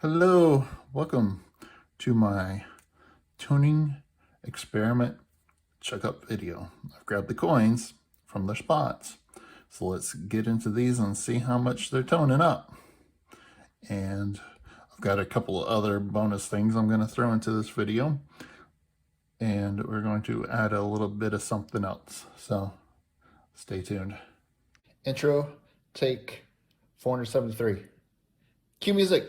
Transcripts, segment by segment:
Hello, welcome to my tuning experiment checkup video. I've grabbed the coins from their spots. So let's get into these and see how much they're toning up. And I've got a couple of other bonus things I'm going to throw into this video. And we're going to add a little bit of something else. So stay tuned. Intro, take 473. Cue music.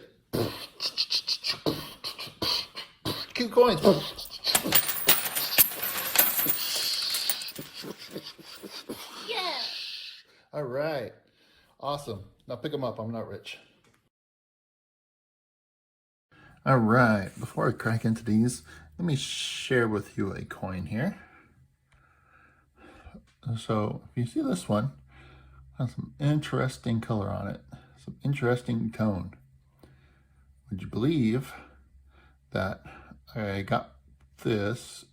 Cue coins. Yeah. All right. Awesome. Now pick them up. I'm not rich. All right. Before I crack into these, let me share with you a coin here. So if you see this one, it has some interesting color on it, some interesting tone. Would you believe that I got this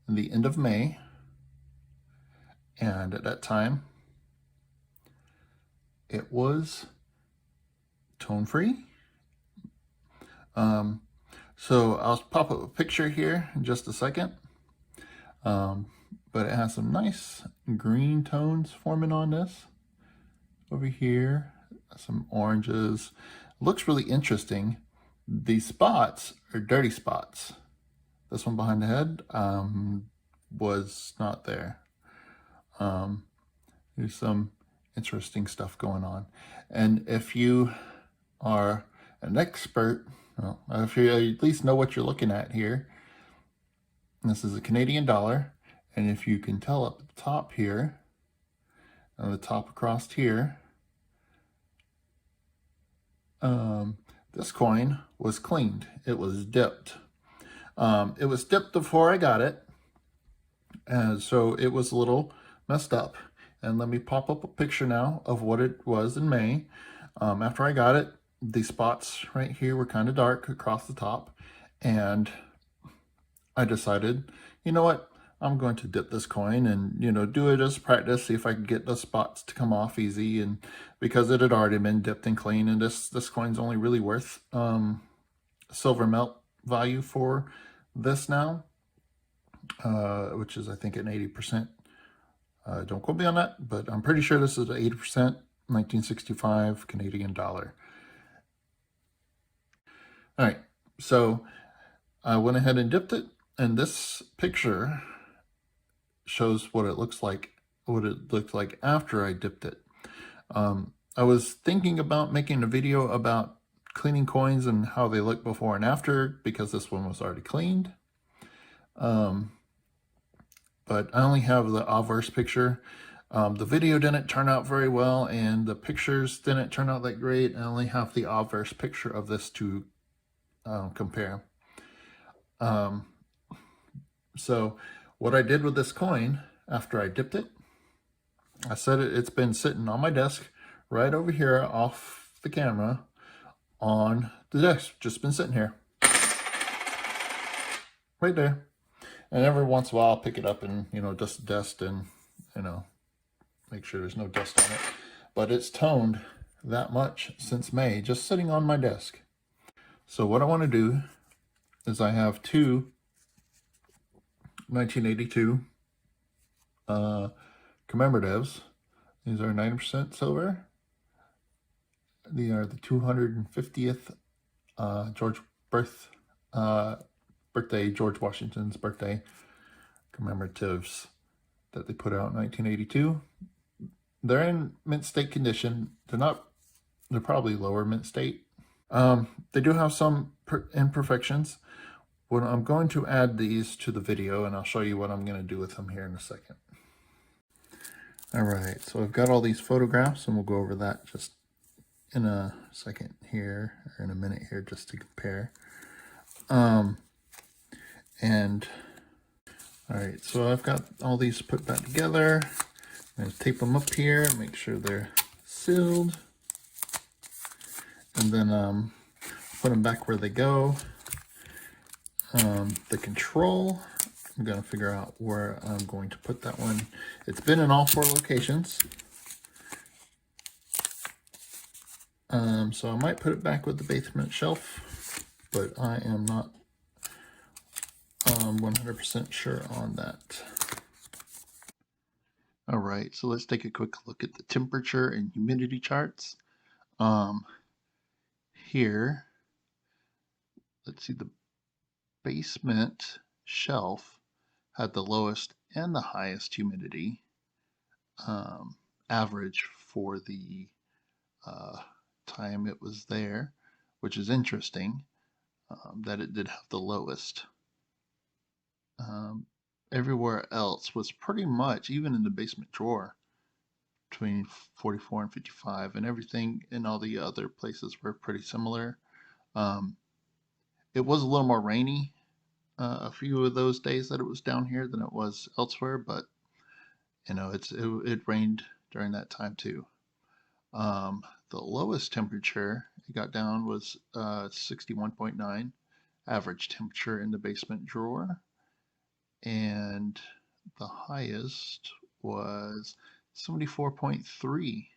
in the end of May, and at that time it was tone free. So I'll pop up a picture here in just a second, but it has some nice green tones forming on this over here, some oranges. Looks really interesting. These spots are dirty spots. This one behind the head was not there. There's some interesting stuff going on. And if you are an expert, well, if you at least know what you're looking at here, this is a Canadian dollar. And if you can tell up at the top here, and the top across here, this coin was cleaned. It was dipped. It was dipped before I got it, and so it was a little messed up. And let me pop up a picture now of what it was in May. After I got it, the spots right here were kind of dark across the top, and I decided, you know what, I'm going to dip this coin and, do it as practice, see if I can get the spots to come off easy. And because it had already been dipped and clean, and this coin's only really worth silver melt value for this now, which is I think an 80%. Don't quote me on that, but I'm pretty sure this is an 80% 1965 Canadian dollar. All right, so I went ahead and dipped it, and this picture shows what it looks like, what it looked like after I dipped it. I was thinking about making a video about cleaning coins and how they look before and after, because this one was already cleaned. But I only have the obverse picture. The video didn't turn out very well, and the pictures didn't turn out that great. I only have the obverse picture of this to compare. So what I did with this coin after I dipped it, I said it's been sitting on my desk right over here off the camera on the desk, just been sitting here right there. And every once in a while I'll pick it up and, dust the dust and, make sure there's no dust on it. But it's toned that much since May, just sitting on my desk. So what I want to do is I have two 1982 commemoratives. These are 90% silver. These are the 250th birthday, George Washington's birthday commemoratives that they put out in 1982. They're in mint state condition. They're probably lower mint state. They do have some imperfections. Well, I'm going to add these to the video, and I'll show you what I'm going to do with them here in a second. All right, so I've got all these photographs, and we'll go over that just in a second here, or in a minute here, just to compare. All right, so I've got all these put back together. I'm going to tape them up here, make sure they're sealed, and then put them back where they go. The control, I'm going to figure out where I'm going to put that one. It's been in all 4 locations. So I might put it back with the basement shelf, but I am not 100% sure on that. All right, so let's take a quick look at the temperature and humidity charts. Here, let's see, the basement shelf had the lowest and the highest humidity average for the time it was there, which is interesting that it did have the lowest. Everywhere else was pretty much, even in the basement drawer, between 44 and 55, and everything in all the other places were pretty similar. Um, it was a little more rainy a few of those days that it was down here than it was elsewhere, but you know, it rained during that time too. The lowest temperature it got down was 61.9 average temperature in the basement drawer, and the highest was 74.3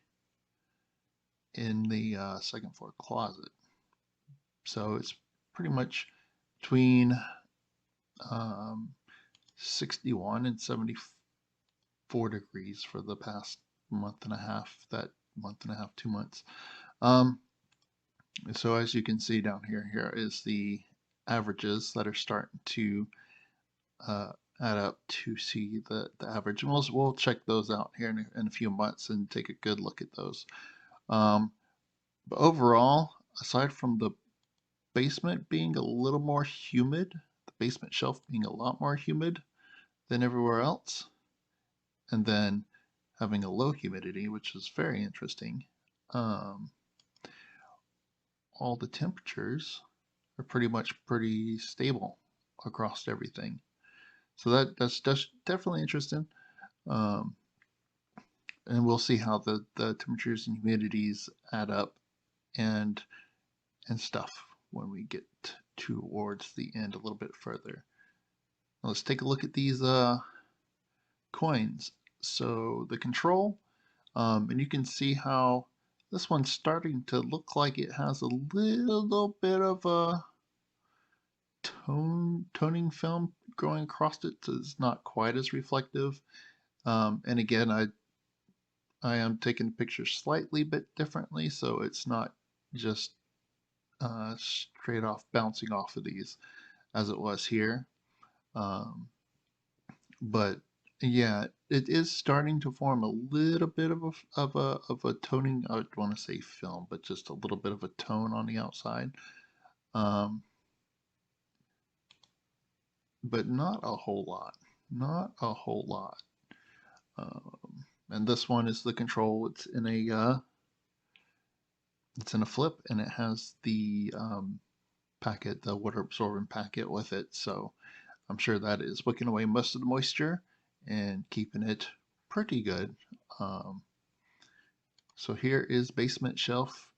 in the second floor closet. So it's pretty much between um, 61 and 74 degrees for the past month and a half, that month and a half, 2 months. So as you can see down here, here is the averages that are starting to add up to see the average. And we'll check those out here in a few months and take a good look at those. But overall, aside from the basement being a little more humid, the basement shelf being a lot more humid than everywhere else, and then having a low humidity, which is very interesting, all the temperatures are pretty much pretty stable across everything. So that's definitely interesting. Um, and we'll see how the temperatures and humidities add up and stuff when we get towards the end a little bit further. Now let's take a look at these coins. So the control, and you can see how this one's starting to look like it has a little bit of a toning film going across it, so it's not quite as reflective. And again, I am taking the picture slightly bit differently, so it's not just straight off bouncing off of these as it was here. Um, but yeah, it is starting to form a little bit of a toning. I would want to say film, but just a little bit of a tone on the outside. Um, but not a whole lot. Not a whole lot. And this one is the control. It's in a flip, and it has the packet, the water absorbent packet with it. So I'm sure that is wicking away most of the moisture and keeping it pretty good. Um, so here is basement shelf,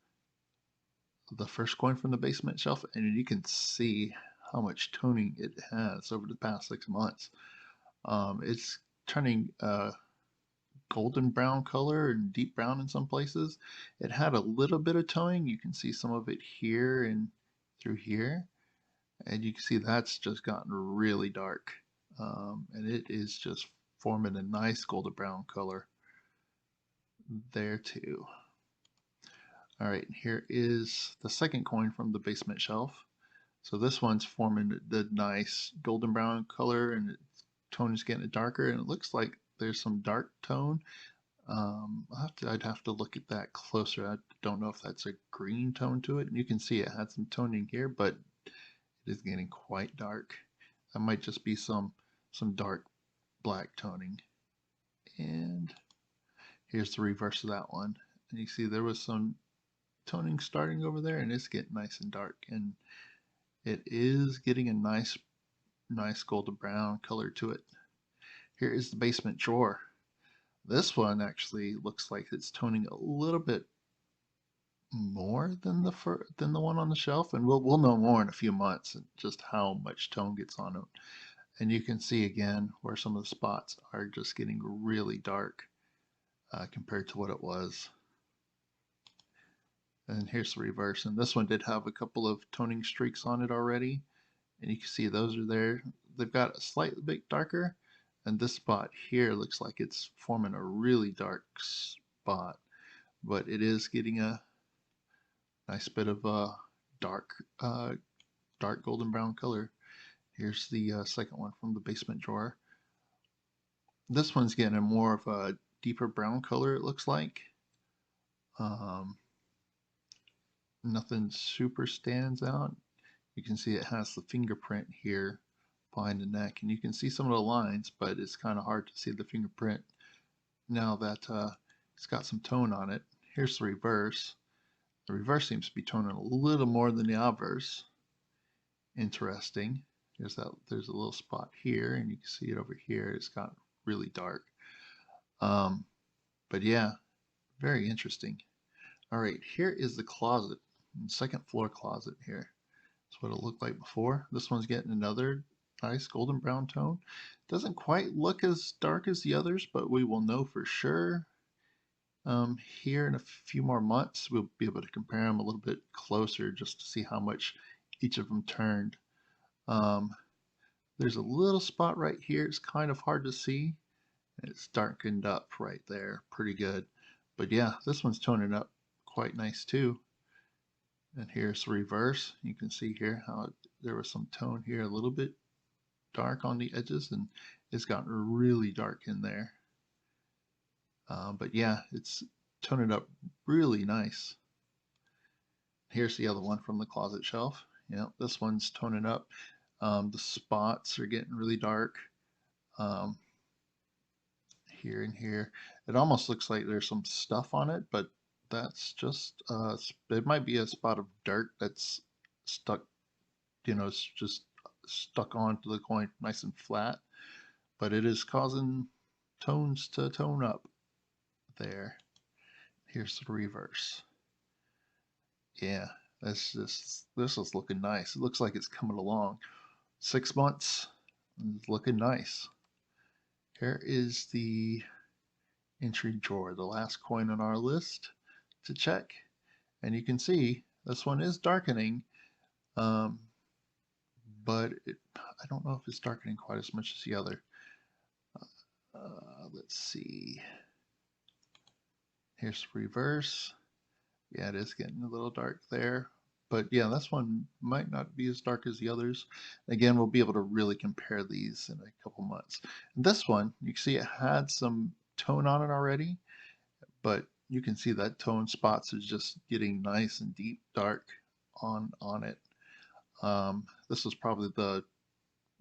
the first coin from the basement shelf, and you can see how much toning it has over the past 6 months. It's turning golden brown color and deep brown in some places. It had a little bit of toning. You can see some of it here and through here. And you can see that's just gotten really dark. And it is just forming a nice golden brown color there too. All right, here is the second coin from the basement shelf. So this one's forming the nice golden brown color, and its tone is getting darker, and it looks like there's some dark tone. I'd have to look at that closer. I don't know if that's a green tone to it. And you can see it had some toning here, but it is getting quite dark. That might just be some dark black toning. And here's the reverse of that one. And you see there was some toning starting over there, and it's getting nice and dark. And it is getting a nice golden brown color to it. Here is the basement drawer. This one actually looks like it's toning a little bit more than the one on the shelf, and we'll know more in a few months and just how much tone gets on it. And you can see again where some of the spots are just getting really dark compared to what it was. And here's the reverse. And this one did have a couple of toning streaks on it already. And you can see those are there. They've got a slightly bit darker. And this spot here looks like it's forming a really dark spot. But it is getting a nice bit of dark, dark golden brown color. Here's the second one from the basement drawer. This one's getting a more of a deeper brown color, it looks like. Nothing super stands out. You can see it has the fingerprint here behind the neck, and you can see some of the lines, but it's kind of hard to see the fingerprint now that it's got some tone on it. Here's the reverse. The reverse seems to be toning a little more than the obverse. Interesting. There's a little spot here, and you can see it over here. It's got really dark. But yeah, very interesting. All right, here is the closet, second floor closet here. That's what it looked like before. This one's getting another nice golden brown tone. Doesn't quite look as dark as the others, but we will know for sure. Here in a few more months, we'll be able to compare them a little bit closer just to see how much each of them turned. There's a little spot right here. It's kind of hard to see. It's darkened up right there pretty good. But yeah, this one's toning up quite nice too. And here's the reverse. You can see here how there was some tone here, a little bit dark on the edges, and it's gotten really dark in there. But yeah, it's toning up really nice. Here's the other one from the closet shelf. Yeah, this one's toning up. The spots are getting really dark. Here and here. It almost looks like there's some stuff on it, but that's just, it might be a spot of dirt that's stuck, it's just stuck onto the coin nice and flat, but it is causing tones to tone up there. Here's the reverse. Yeah, this is looking nice. It looks like it's coming along. 6 months, it's looking nice. Here is the entry drawer, the last coin on our list to check. And you can see this one is darkening, but I don't know if it's darkening quite as much as the other. Let's see. Here's the reverse. Yeah, it is getting a little dark there. But yeah, this one might not be as dark as the others. Again, we'll be able to really compare these in a couple months. And this one, you can see it had some tone on it already, but you can see that tone spots is just getting nice and deep dark on it. This was probably the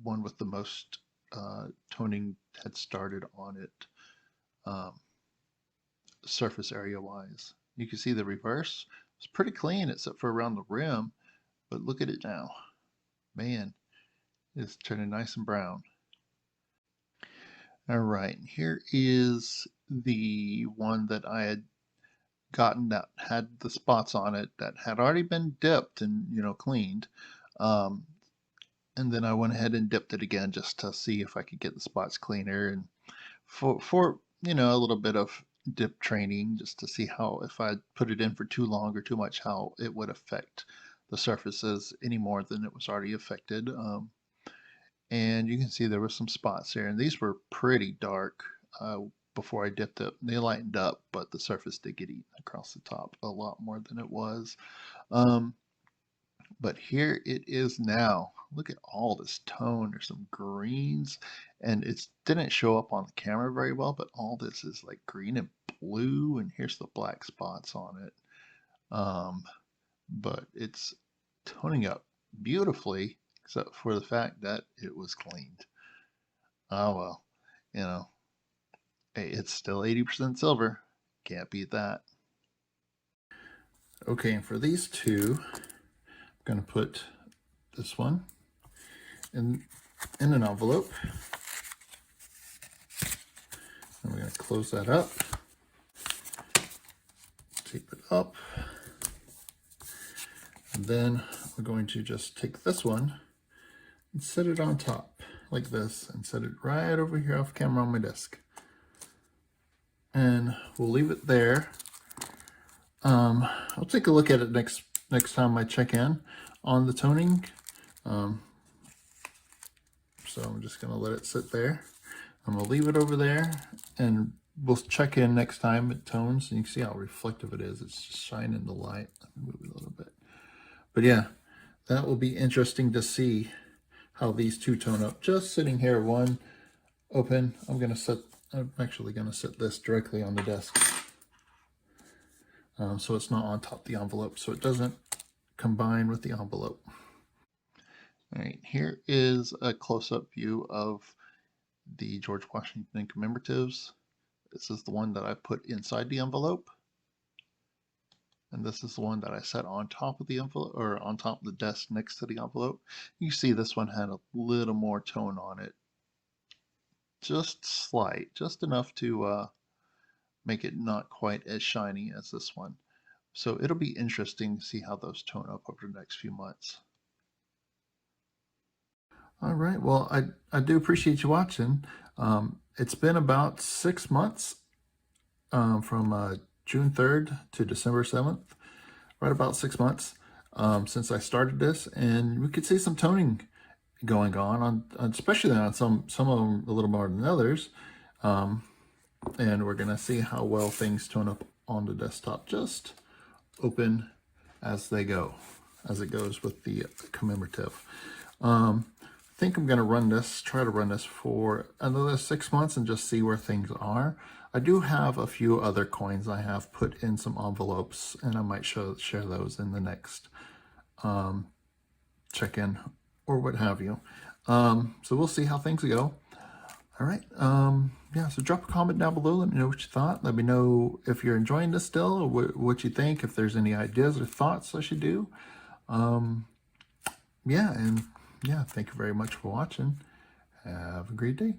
one with the most toning had started on it, surface area wise. You can see the reverse. It's pretty clean except for around the rim, but look at it now. Man, it's turning nice and brown. All right, here is the one that I had gotten that had the spots on it that had already been dipped and cleaned. And then I went ahead and dipped it again just to see if I could get the spots cleaner, and for a little bit of dip training, just to see how, if I put it in for too long or too much, how it would affect the surfaces any more than it was already affected. And you can see there were some spots there, and these were pretty dark before I dipped it. They lightened up, but the surface did get eaten across the top a lot more than it was. But here it is now. Look at all this tone. There's some greens, and it didn't show up on the camera very well, but all this is like green and blue, and here's the black spots on it. But it's toning up beautifully, except for the fact that it was cleaned. Oh well, hey, it's still 80% silver. Can't beat that. Okay, and for these two, I'm going to put this one in an envelope. And we're going to close that up, tape it up, and then we're going to just take this one and set it on top like this, and set it right over here off camera on my desk. And we'll leave it there I'll take a look at it next time I check in on the toning. So I'm just going to let it sit there. I'm going to leave it over there, and we'll check in next time it tones, and you can see how reflective it is. It's just shining the light. Let me move it a little bit. But yeah, that will be interesting to see how these two tone up. Just sitting here, one open. I'm actually going to set this directly on the desk. So it's not on top of the envelope, so it doesn't combine with the envelope. All right, here is a close-up view of the George Washington commemoratives. This is the one that I put inside the envelope. And this is the one that I set on top of the envelope, or on top of the desk next to the envelope. You see this one had a little more tone on it. Just slight, just enough to make it not quite as shiny as this one. So it'll be interesting to see how those tone up over the next few months. All right, well, I do appreciate you watching. It's been about 6 months from June 3rd to December 7th, right about 6 months since I started this, and we could see some toning going on especially on some of them a little more than others. And we're gonna see how well things tone up on the desktop. Just open as they go, as it goes with the commemorative. I think I'm gonna try to run this for another 6 months and just see where things are. I do have a few other coins I have put in some envelopes, and I might share those in the next check-in or what have you. So we'll see how things go. All right. Yeah, so drop a comment down below. Let me know what you thought. Let me know if you're enjoying this still, or what you think, if there's any ideas or thoughts I should do. Yeah, thank you very much for watching. Have a great day.